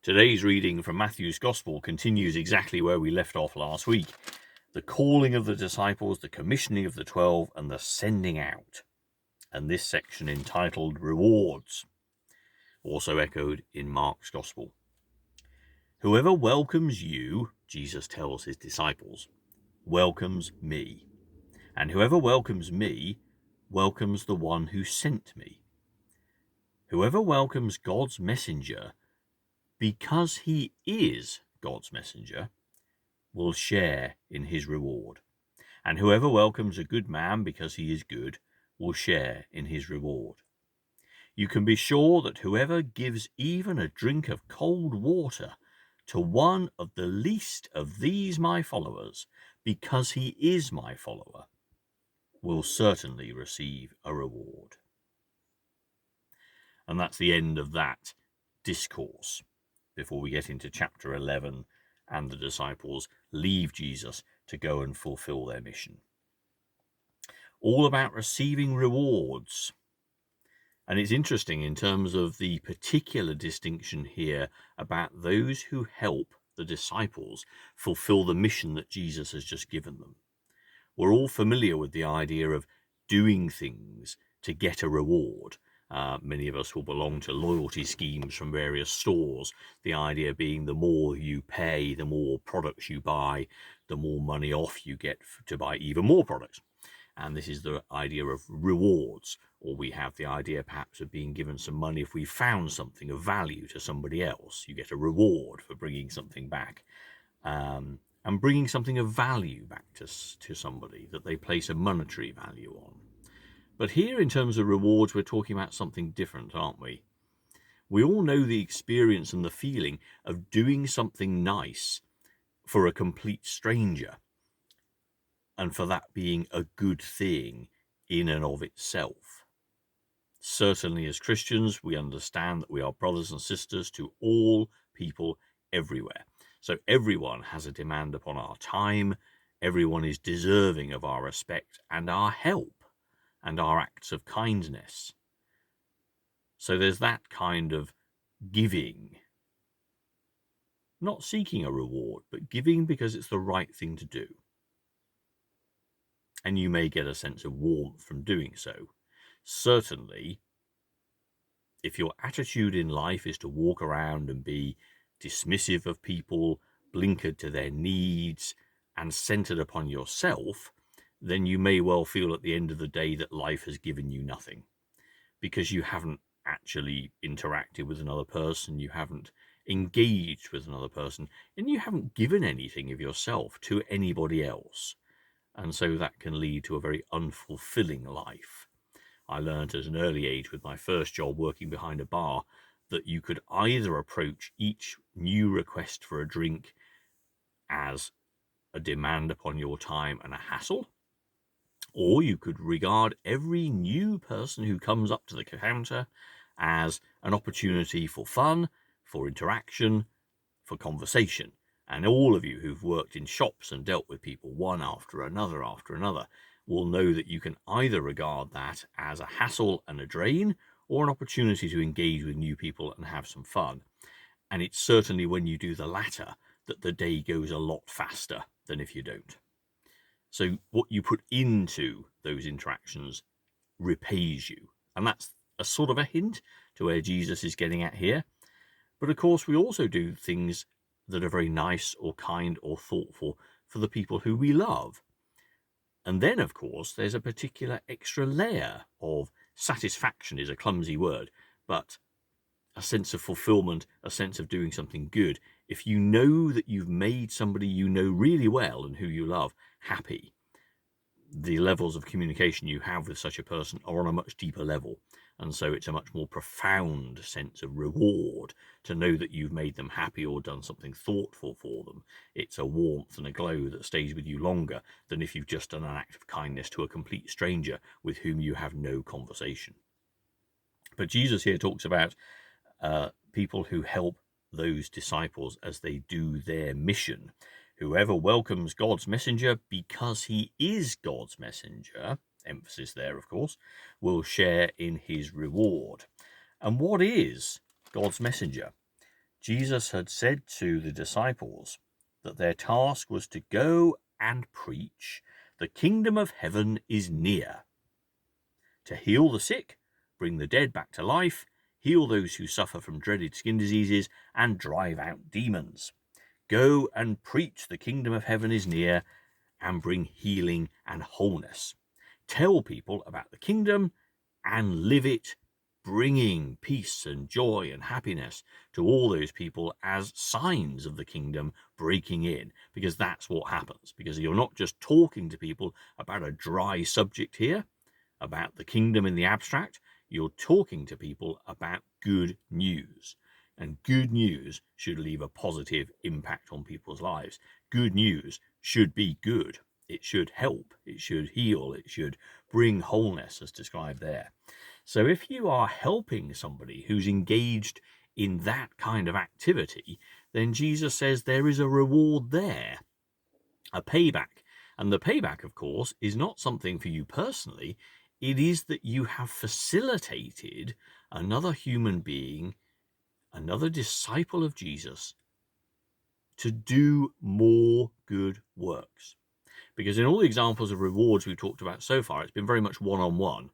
Today's reading from Matthew's Gospel continues exactly where we left off last week. The calling of the disciples, the commissioning of the 12, and the sending out. And this section entitled Rewards, also echoed in Mark's Gospel. Whoever welcomes you, Jesus tells his disciples, welcomes me. And whoever welcomes me, welcomes the one who sent me. Whoever welcomes God's messenger, because he is God's messenger, will share in his reward. And whoever welcomes a good man because he is good will share in his reward. You can be sure that whoever gives even a drink of cold water to one of the least of these my followers, because he is my follower, will certainly receive a reward. And that's the end of that discourse before we get into chapter 11 and the disciples leave Jesus to go and fulfill their mission. All about receiving rewards. And it's interesting in terms of the particular distinction here about those who help the disciples fulfill the mission that Jesus has just given them. We're all familiar with the idea of doing things to get a reward. Many of us will belong to loyalty schemes from various stores. The idea being the more you pay, the more products you buy, the more money off you get to buy even more products. And this is the idea of rewards, or we have the idea perhaps of being given some money if we found something of value to somebody else. You get a reward for bringing something back, and bringing something of value back to somebody that they place a monetary value on. But here, in terms of rewards, we're talking about something different, aren't we? We all know the experience and the feeling of doing something nice for a complete stranger, and for that being a good thing in and of itself. Certainly as Christians, we understand that we are brothers and sisters to all people everywhere. So everyone has a demand upon our time. Everyone is deserving of our respect and our help and our acts of kindness. So there's that kind of giving, not seeking a reward, but giving because it's the right thing to do. And you may get a sense of warmth from doing so. Certainly, if your attitude in life is to walk around and be dismissive of people, blinkered to their needs, and centered upon yourself, then you may well feel at the end of the day that life has given you nothing, because you haven't actually interacted with another person, you haven't engaged with another person, and you haven't given anything of yourself to anybody else. And so that can lead to a very unfulfilling life. I learned at an early age with my first job working behind a bar that you could either approach each new request for a drink as a demand upon your time and a hassle, or you could regard every new person who comes up to the counter as an opportunity for fun, for interaction, for conversation. And all of you who've worked in shops and dealt with people one after another will know that you can either regard that as a hassle and a drain, or an opportunity to engage with new people and have some fun. And it's certainly when you do the latter that the day goes a lot faster than if you don't. So what you put into those interactions repays you. And that's a sort of a hint to where Jesus is getting at here. But of course, we also do things that are very nice or kind or thoughtful for the people who we love. And then, of course, there's a particular extra layer of satisfaction, is a clumsy word, but a sense of fulfillment, a sense of doing something good. If you know that you've made somebody you know really well and who you love happy, the levels of communication you have with such a person are on a much deeper level. And so it's a much more profound sense of reward to know that you've made them happy or done something thoughtful for them. It's a warmth and a glow that stays with you longer than if you've just done an act of kindness to a complete stranger with whom you have no conversation. But Jesus here talks about people who help those disciples as they do their mission. Whoever welcomes God's messenger because he is God's messenger, emphasis there, of course, will share in his reward. And what is God's messenger? Jesus had said to the disciples that their task was to go and preach, the kingdom of heaven is near, to heal the sick, bring the dead back to life, heal those who suffer from dreaded skin diseases, and drive out demons. Go and preach the kingdom of heaven is near, and bring healing and wholeness. Tell people about the kingdom and live it, bringing peace and joy and happiness to all those people as signs of the kingdom breaking in, because that's what happens. Because you're not just talking to people about a dry subject here, about the kingdom in the abstract, you're talking to people about good news. And good news should leave a positive impact on people's lives. Good news should be good. It should help. It should heal. It should bring wholeness, as described there. So if you are helping somebody who's engaged in that kind of activity, then Jesus says there is a reward there, a payback. And the payback, of course, is not something for you personally. It is that you have facilitated another human being, another disciple of Jesus, to do more good works. Because in all the examples of rewards we've talked about so far, it's been very much one-on-one,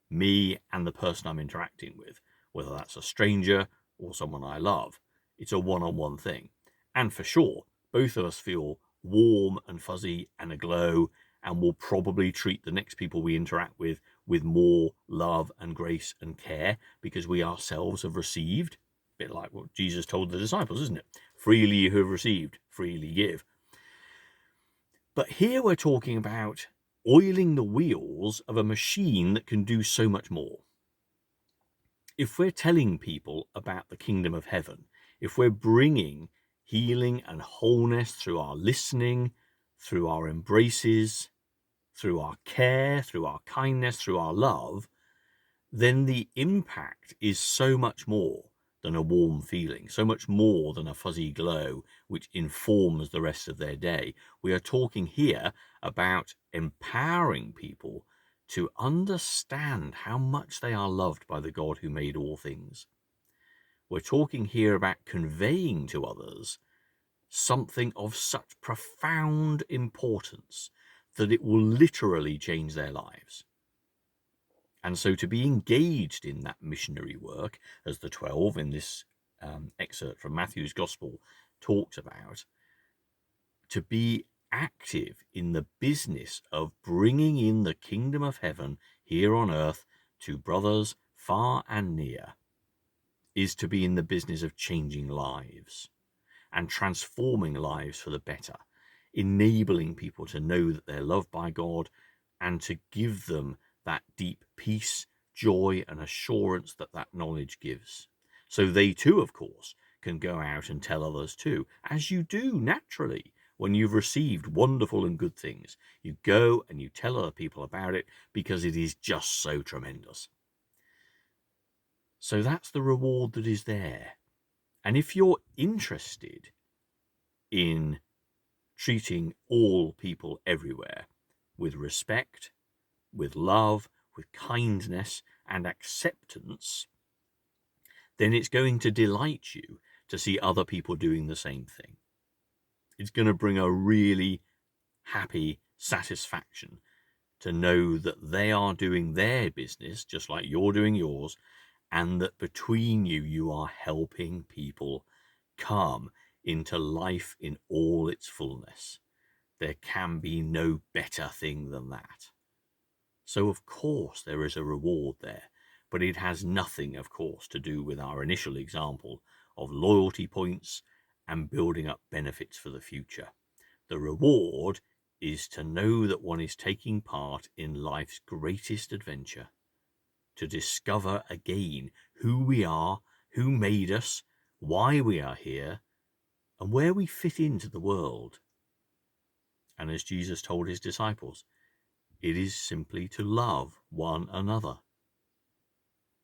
me and the person I'm interacting with, whether that's a stranger or someone I love. It's a one-on-one thing. And for sure, both of us feel warm and fuzzy and aglow, and will probably treat the next people we interact with more love and grace and care, because we ourselves have received. A bit like what Jesus told the disciples, isn't it? Freely you have received, freely give. But here we're talking about oiling the wheels of a machine that can do so much more. If we're telling people about the kingdom of heaven, if we're bringing healing and wholeness through our listening, through our embraces, through our care, through our kindness, through our love, then the impact is so much more than a warm feeling, so much more than a fuzzy glow which informs the rest of their day. We are talking here about empowering people to understand how much they are loved by the God who made all things. We're talking here about conveying to others something of such profound importance that it will literally change their lives. And so to be engaged in that missionary work, as the 12 in this excerpt from Matthew's Gospel talks about, to be active in the business of bringing in the kingdom of heaven here on earth to brothers far and near, is to be in the business of changing lives and transforming lives for the better, enabling people to know that they're loved by God, and to give them that deep peace, joy, and assurance that that knowledge gives. So they too, of course, can go out and tell others too, as you do naturally. When you've received wonderful and good things, you go and you tell other people about it because it is just so tremendous. So that's the reward that is there. And if you're interested in treating all people everywhere with respect, with love, with kindness and acceptance, then it's going to delight you to see other people doing the same thing. It's going to bring a really happy satisfaction to know that they are doing their business just like you're doing yours, and that between you, you are helping people come into life in all its fullness. There can be no better thing than that. So, of course, there is a reward there, but it has nothing, of course, to do with our initial example of loyalty points and building up benefits for the future. The reward is to know that one is taking part in life's greatest adventure, to discover again who we are, who made us, why we are here, and where we fit into the world. And as Jesus told his disciples, it is simply to love one another.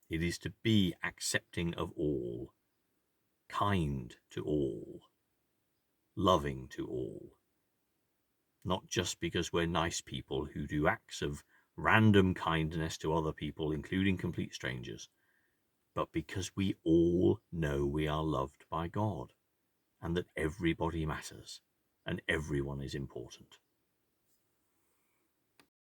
It is to be accepting of all, kind to all, loving to all. Not just because we're nice people who do acts of random kindness to other people, including complete strangers, but because we all know we are loved by God and that everybody matters and everyone is important.